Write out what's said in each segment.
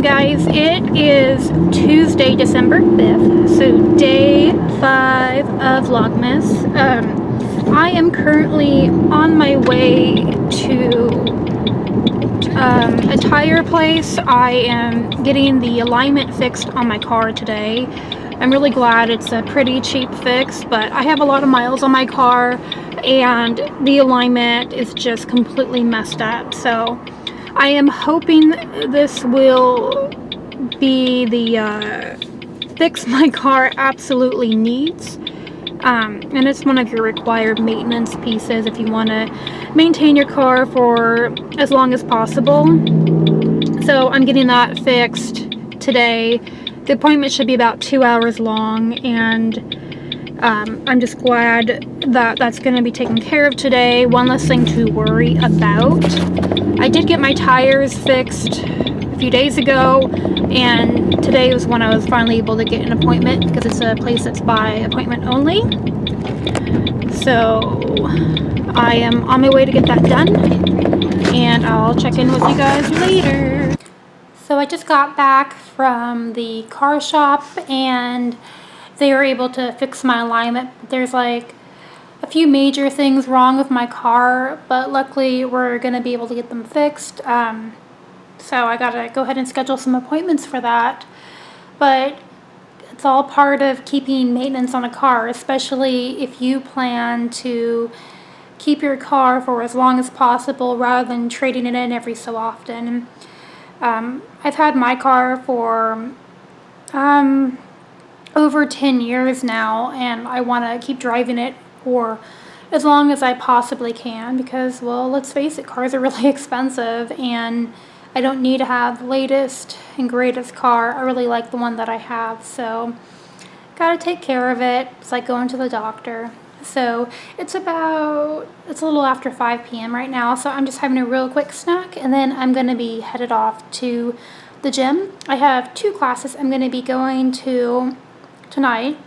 guys, it is Tuesday, December 5th, so day 5 of Vlogmas. I am currently on my way to a tire place. I am getting the alignment fixed on my car today. I'm really glad it's a pretty cheap fix, but I have a lot of miles on my car and the alignment is just completely messed up. So I am hoping this will be the fix my car absolutely needs. And it's one of your required maintenance pieces if you want to maintain your car for as long as possible. So I'm getting that fixed today. The appointment should be about 2 hours long, and I'm just glad that that's going to be taken care of today. One less thing to worry about. I did get my tires fixed a few days ago, and today was when I was finally able to get an appointment because it's a place that's by appointment only. So I am on my way to get that done, and I'll check in with you guys later. So I just got back from the car shop and they were able to fix my alignment. There's like a few major things wrong with my car, but luckily we're going to be able to get them fixed. So I gotta go ahead and schedule some appointments for that. But it's all part of keeping maintenance on a car, especially if you plan to keep your car for as long as possible rather than trading it in every so often. I've had my car for over 10 years now, and I want to keep driving it for as long as I possibly can because, well, let's face it, cars are really expensive and I don't need to have the latest and greatest car. I really like the one that I have, so gotta take care of it. It's like going to the doctor. So it's a little after 5 p.m. right now, so I'm just having a real quick snack, and then I'm going to be headed off to the gym. I have 2 classes I'm going to be going to tonight.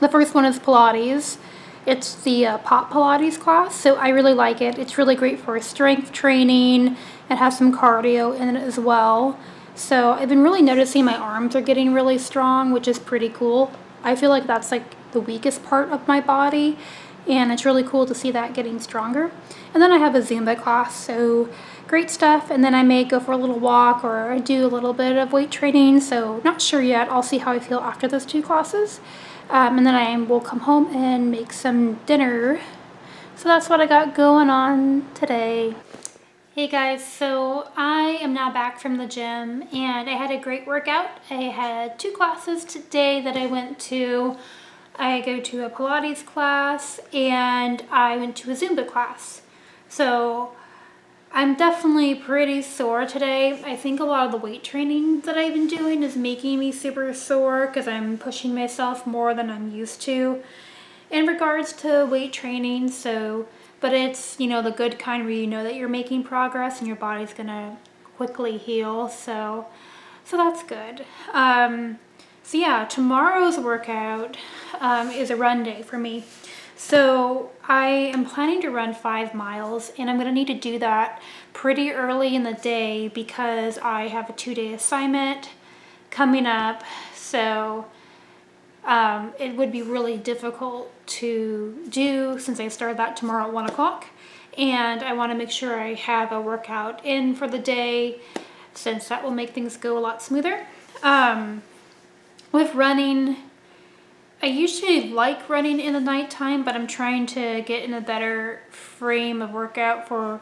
The first one is Pilates. It's the pop Pilates class, so I really like it. It's really great for strength training. It has some cardio in it as well. So I've been really noticing my arms are getting really strong, which is pretty cool. I feel like that's like the weakest part of my body, and it's really cool to see that getting stronger. And then I have a Zumba class, so great stuff. And then I may go for a little walk or do a little bit of weight training, so not sure yet. I'll see how I feel after those 2 classes. And then I will come home and make some dinner. So that's what I got going on today. Hey guys, so I am now back from the gym and I had a great workout. I had 2 classes today that I went to. I go to a Pilates class and I went to a Zumba class. So I'm definitely pretty sore today. I think a lot of the weight training that I've been doing is making me super sore because I'm pushing myself more than I'm used to in regards to weight training. So, but it's, you know, the good kind where you know that you're making progress and your body's gonna quickly heal. So that's good. So yeah, tomorrow's workout is a run day for me. So I am planning to run 5 miles, and I'm going to need to do that pretty early in the day because I have a 2-day assignment coming up. So it would be really difficult to do since I start that tomorrow at 1 o'clock. And I want to make sure I have a workout in for the day since that will make things go a lot smoother. With running, I usually like running in the nighttime, but I'm trying to get in a better frame of workout for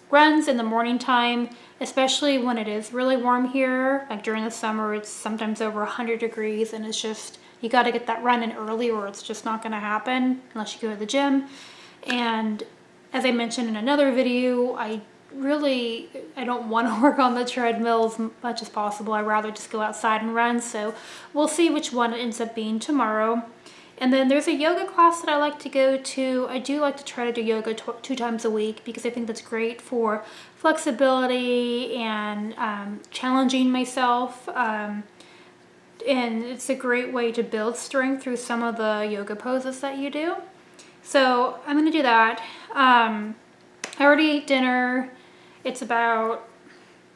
runs in the morning time, especially when it is really warm here. Like during the summer, it's sometimes over 100 degrees, and it's just, you got to get that run in early or it's just not going to happen unless you go to the gym. And as I mentioned in another video, I don't want to work on the treadmill as much as possible. I'd rather just go outside and run. So we'll see which one it ends up being tomorrow. And then there's a yoga class that I like to go to. I do like to try to do yoga 2 times a week because I think that's great for flexibility and challenging myself. And it's a great way to build strength through some of the yoga poses that you do. So I'm going to do that. I already ate dinner. It's about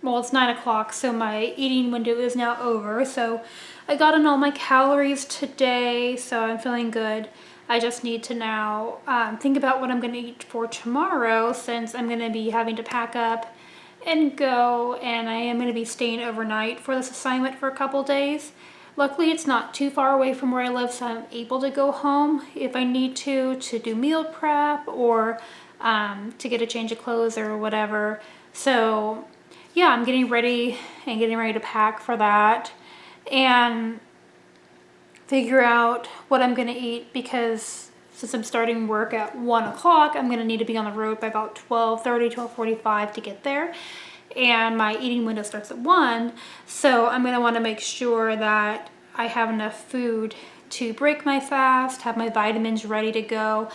well, it's 9 o'clock, so my eating window is now over. So I got in all my calories today, so I'm feeling good. I just need to now think about what I'm going to eat for tomorrow, since I'm going to be having to pack up and go, and I am going to be staying overnight for this assignment for a couple days. Luckily, it's not too far away from where I live, so I'm able to go home if I need to do meal prep or to get a change of clothes or whatever. So yeah, I'm getting ready to pack for that and figure out what I'm going to eat, because since I'm starting work at 1 o'clock, I'm going to need to be on the road by about 12:30, 12:45 to get there. And my eating window starts at 1, so I'm going to want to make sure that I have enough food to break my fast, have my vitamins ready to go,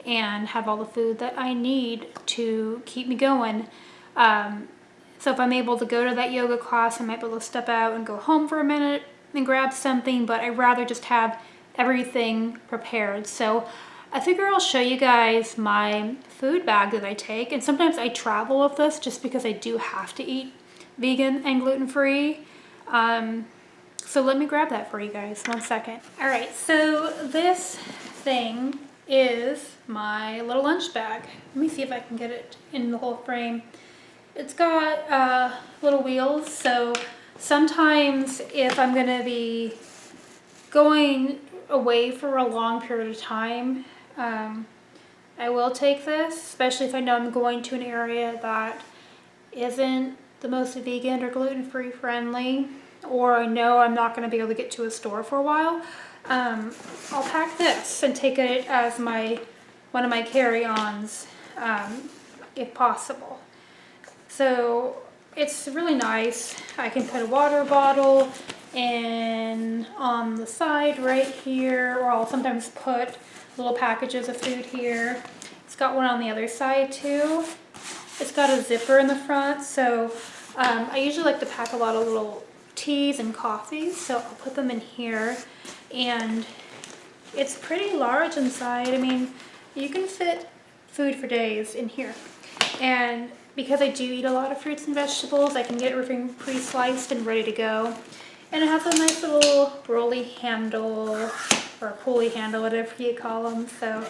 and have all the food that I need to keep me going. So if I'm able to go to that yoga class, I might be able to step out and go home for a minute and grab something, but I'd rather just have everything prepared. So I figure I'll show you guys my food bag that I take, and sometimes I travel with this just because I do have to eat vegan and gluten-free. So let me grab that for you guys, 1 second. All right, so this thing is my little lunch bag. Let me see if I can get it in the whole frame. It's got little wheels, so sometimes if I'm gonna be going away for a long period of time, I will take this, especially if I know I'm going to an area that isn't the most vegan or gluten-free friendly, or I know I'm not going to be able to get to a store for a while. I'll pack this and take it as one of my carry-ons, if possible. So it's really nice. I can put a water bottle in on the side right here, or I'll sometimes put little packages of food here. It's got one on the other side too. It's got a zipper in the front, so I usually like to pack a lot of little teas and coffees, so I'll put them in here. And it's pretty large inside. I mean, you can fit food for days in here. And because I do eat a lot of fruits and vegetables, I can get everything pre-sliced and ready to go. And it has a nice little rolly handle, or a pulley handle, whatever you call them. So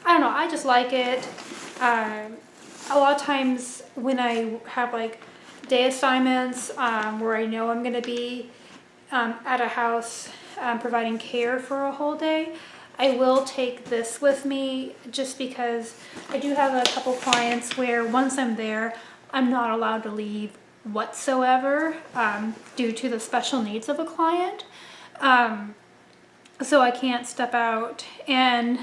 I don't know, I just like it. A lot of times when I have like day assignments where I know I'm going to be at a house providing care for a whole day, I will take this with me, just because I do have a couple clients where once I'm there, I'm not allowed to leave whatsoever due to the special needs of a client. So I can't step out. And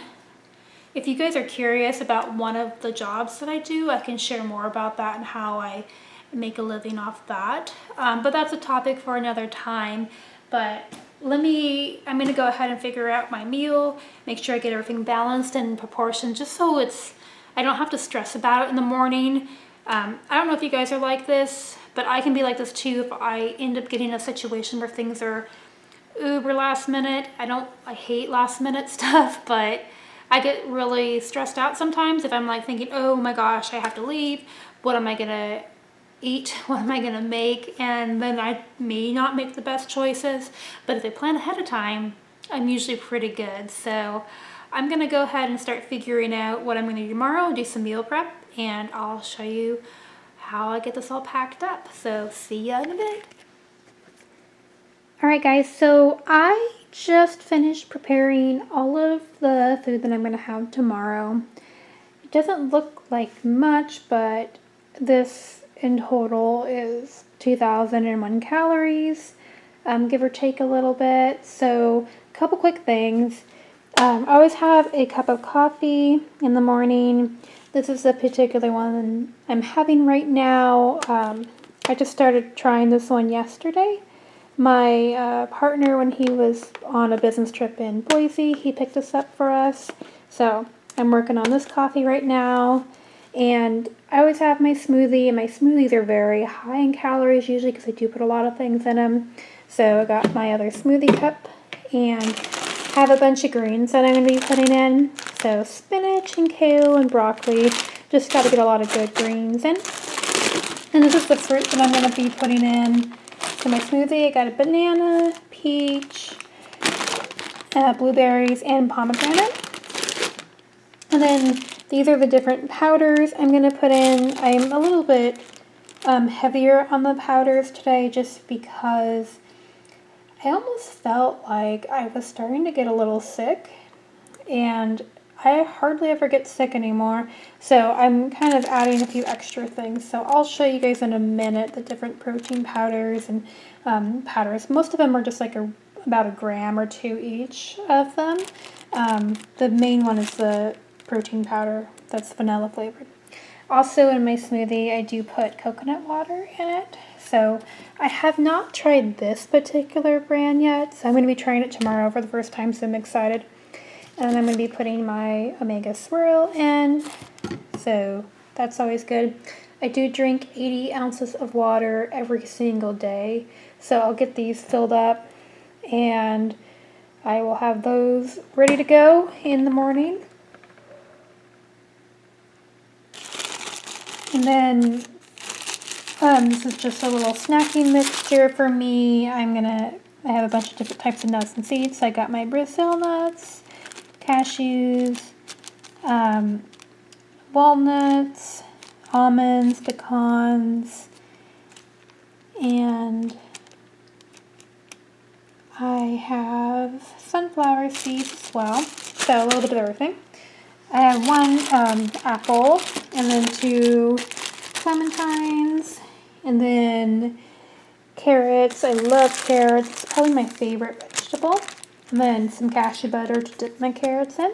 if you guys are curious about one of the jobs that I do, I can share more about that and how I make a living off that. But that's a topic for another time. But I'm going to go ahead and figure out my meal, make sure I get everything balanced and in proportion, just so I don't have to stress about it in the morning. I don't know if you guys are like this, but I can be like this too if I end up getting in a situation where things are uber last minute. I hate last minute stuff, but I get really stressed out sometimes if I'm like thinking, oh my gosh, I have to leave. What am I gonna eat? What am I gonna make? And then I may not make the best choices, but if I plan ahead of time, I'm usually pretty good. So I'm gonna go ahead and start figuring out what I'm gonna do tomorrow, do some meal prep, and I'll show you how I get this all packed up. So see ya in a bit. Alright guys, so I just finished preparing all of the food that I'm going to have tomorrow. It doesn't look like much, but this in total is 2,001 calories, give or take a little bit. So a couple quick things. I always have a cup of coffee in the morning. This is the particular one I'm having right now. I just started trying this one yesterday. My partner, when he was on a business trip in Boise, he picked this up for us. So I'm working on this coffee right now. And I always have my smoothie, and my smoothies are very high in calories usually because I do put a lot of things in them. So I got my other smoothie cup and have a bunch of greens that I'm going to be putting in. So spinach and kale and broccoli. Just got to get a lot of good greens in. And this is the fruit that I'm going to be putting in to my smoothie. I got a banana, peach, blueberries, and pomegranate. And then these are the different powders I'm going to put in. I'm a little bit heavier on the powders today just because I almost felt like I was starting to get a little sick, and I hardly ever get sick anymore, so I'm kind of adding a few extra things. So I'll show you guys in a minute the different protein powders and powders. Most of them are just like about a gram or two each of them. The main one is the protein powder that's vanilla flavored. Also in my smoothie, I do put coconut water in it. So I have not tried this particular brand yet, so I'm going to be trying it tomorrow for the first time, so I'm excited. And I'm going to be putting my Omega Swirl in, so that's always good. I do drink 80 ounces of water every single day, so I'll get these filled up, and I will have those ready to go in the morning. And then this is just a little snacking mixture for me. I have a bunch of different types of nuts and seeds. So I got my Brazil nuts, cashews, walnuts, almonds, pecans, and I have sunflower seeds as well. So a little bit of everything. I have one apple, and then 2 clementines, and then carrots. I love carrots. It's probably my favorite vegetable. And then some cashew butter to dip my carrots in.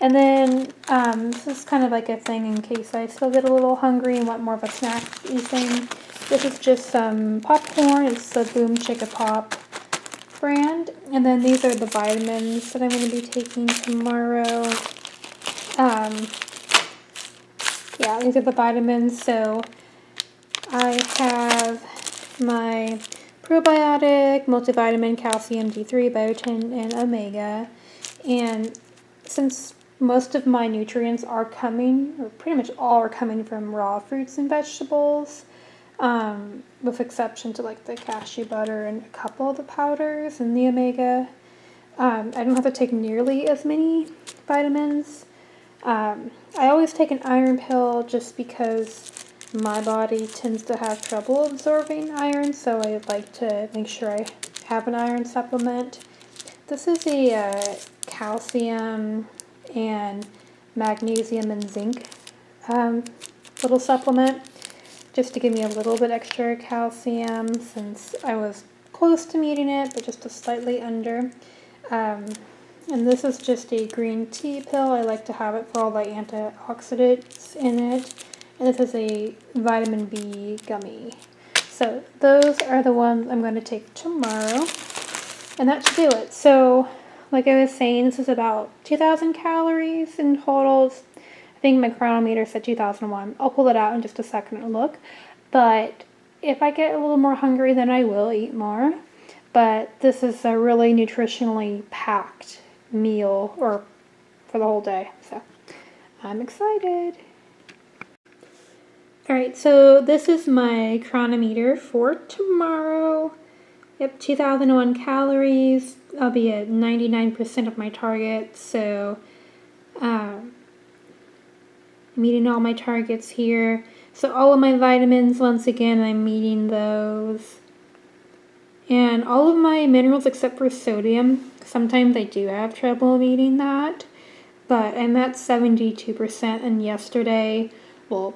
And then this is kind of like a thing in case I still get a little hungry and want more of a snacky thing. This is just some popcorn. It's the Boom Chicka Pop brand. And then these are the vitamins that I'm going to be taking tomorrow. Yeah, these are the vitamins. So I have my probiotic, multivitamin, calcium, D3, biotin, and omega. And since most of my nutrients are coming, or pretty much all are coming from raw fruits and vegetables, with exception to like the cashew butter and a couple of the powders and the omega, I don't have to take nearly as many vitamins. I always take an iron pill just because my body tends to have trouble absorbing iron, so I like to make sure I have an iron supplement. This is a calcium and magnesium and zinc little supplement, just to give me a little bit extra calcium since I was close to meeting it, but just a slightly under. And this is just a green tea pill. I like to have it for all the antioxidants in it. And this is a vitamin B gummy. So those are the ones I'm going to take tomorrow. And that should do it. So like I was saying, this is about 2,000 calories in total. I think my chronometer said 2001. I'll pull it out in just a second and look. But if I get a little more hungry, then I will eat more. But this is a really nutritionally packed meal or for the whole day. So I'm excited. Alright, so this is my chronometer for tomorrow. Yep, 2001 calories. I'll be at 99% of my target, so meeting all my targets here. So all of my vitamins, once again, I'm meeting those. And all of my minerals except for sodium, sometimes I do have trouble meeting that, but I'm at 72%, and yesterday, well,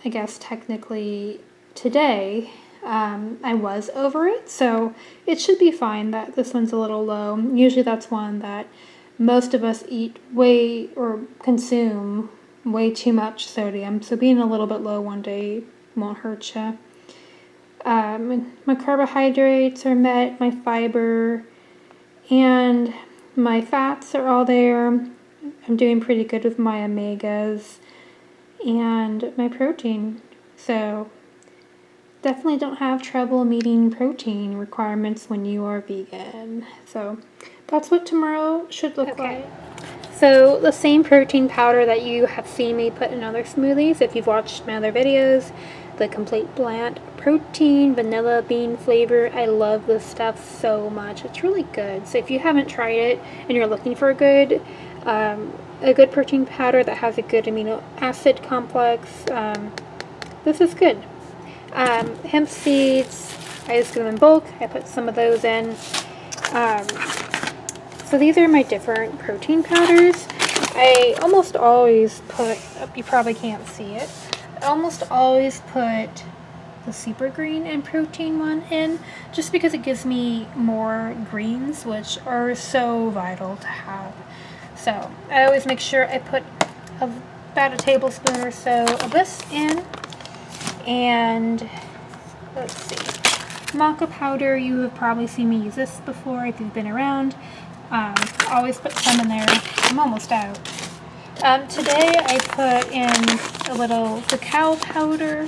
I guess technically today, I was over it, so it should be fine that this one's a little low. Usually that's one that most of us eat way or consume way too much sodium, so being a little bit low one day won't hurt you. My carbohydrates are met, my fiber, and my fats are all there. I'm doing pretty good with my omegas and my protein. So definitely don't have trouble meeting protein requirements when you are vegan. So that's what tomorrow should look like. So the same protein powder that you have seen me put in other smoothies, if you've watched my other videos, the Complete Blend protein vanilla bean flavor. I love this stuff so much. It's really good. So if you haven't tried it and you're looking for a good protein powder that has a good amino acid complex, this is good. Hemp seeds, I just get them in bulk. I put some of those in. So these are my different protein powders. I almost always put, you probably can't see it, I almost always put the super green and protein one in, just because it gives me more greens, which are so vital to have. So I always make sure I put about a tablespoon or so of this in. And let's see, maca powder, you have probably seen me use this before if you've been around. Always put some in there. I'm almost out. Today I put in a little cacao powder,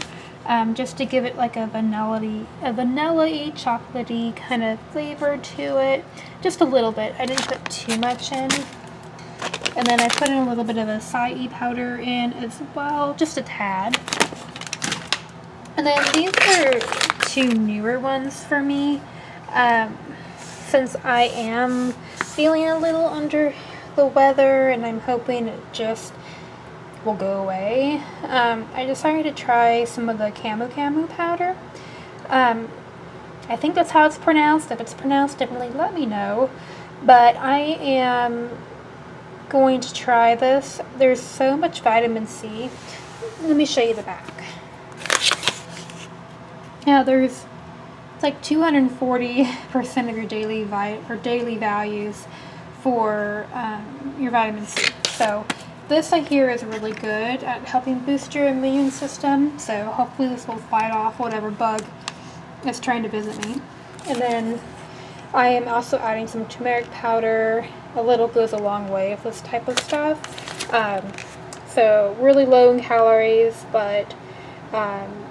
just to give it like a vanilla-y, chocolatey kind of flavor to it. Just a little bit. I didn't put too much in. And then I put in a little bit of acai powder in as well, just a tad. And then these are two newer ones for me. Since I am feeling a little under the weather and I'm hoping it just will go away, I decided to try some of the Camu powder. I think that's how it's pronounced. If it's pronounced differently, let me know. But I am going to try this. There's so much vitamin C. Let me show you the back. Yeah, it's like 240% of your daily values for your vitamin C. So this I hear is really good at helping boost your immune system. So hopefully this will fight off whatever bug is trying to visit me. And then I am also adding some turmeric powder. A little goes a long way with this type of stuff. So really low in calories, but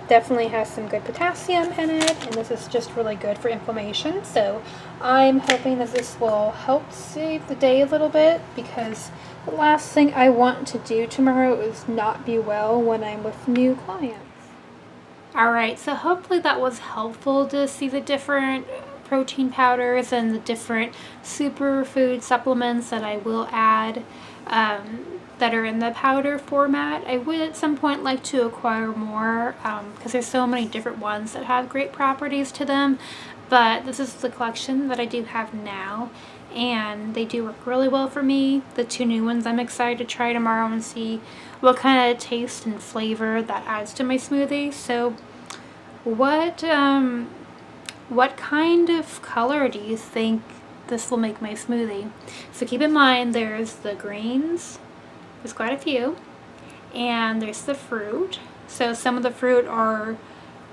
definitely has some good potassium in it, and this is just really good for inflammation. So I'm hoping that this will help save the day a little bit, because the last thing I want to do tomorrow is not be well when I'm with new clients. Alright, so hopefully that was helpful to see the different protein powders and the different superfood supplements that I will add that are in the powder format. I would at some point like to acquire more, because there's so many different ones that have great properties to them, but this is the collection that I do have now, and they do work really well for me. The two new ones I'm excited to try tomorrow and see what kind of taste and flavor that adds to my smoothie. So what kind of color do you think this will make my smoothie? So keep in mind there's the greens, there's quite a few, and there's the fruit. So some of the fruit are,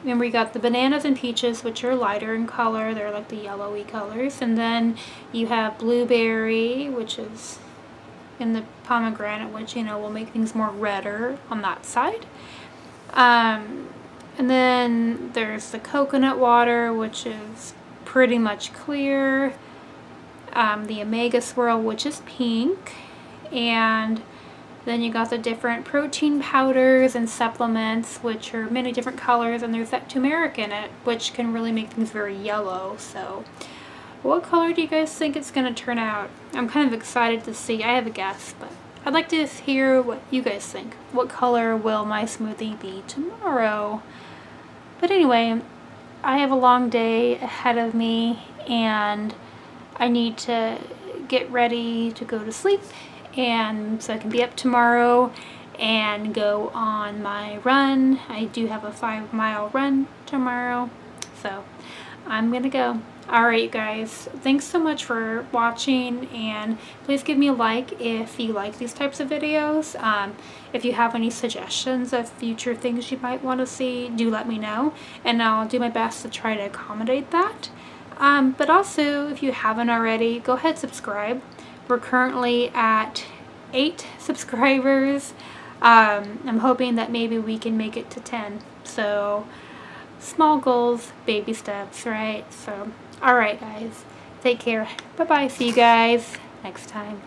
remember you got the bananas and peaches, which are lighter in color, they're like the yellowy colors, and then you have blueberry, which is in the pomegranate, which, you know, will make things more redder on that side. And then there's the coconut water, which is pretty much clear. The omega swirl, which is pink. And then you got the different protein powders and supplements, which are many different colors. And there's that turmeric in it, which can really make things very yellow. So what color do you guys think it's going to turn out? I'm kind of excited to see. I have a guess, but I'd like to hear what you guys think. What color will my smoothie be tomorrow? But anyway, I have a long day ahead of me, and I need to get ready to go to sleep, and so I can be up tomorrow and go on my run. I do have a 5-mile run tomorrow, so I'm gonna go. Alright, you guys, thanks so much for watching, and please give me a like if you like these types of videos. If you have any suggestions of future things you might want to see, do let me know, and I'll do my best to try to accommodate that. But also, if you haven't already, go ahead and subscribe. We're currently at 8 subscribers. I'm hoping that maybe we can make it to 10. So small goals, baby steps, right? So alright guys, take care. Bye bye. See you guys next time.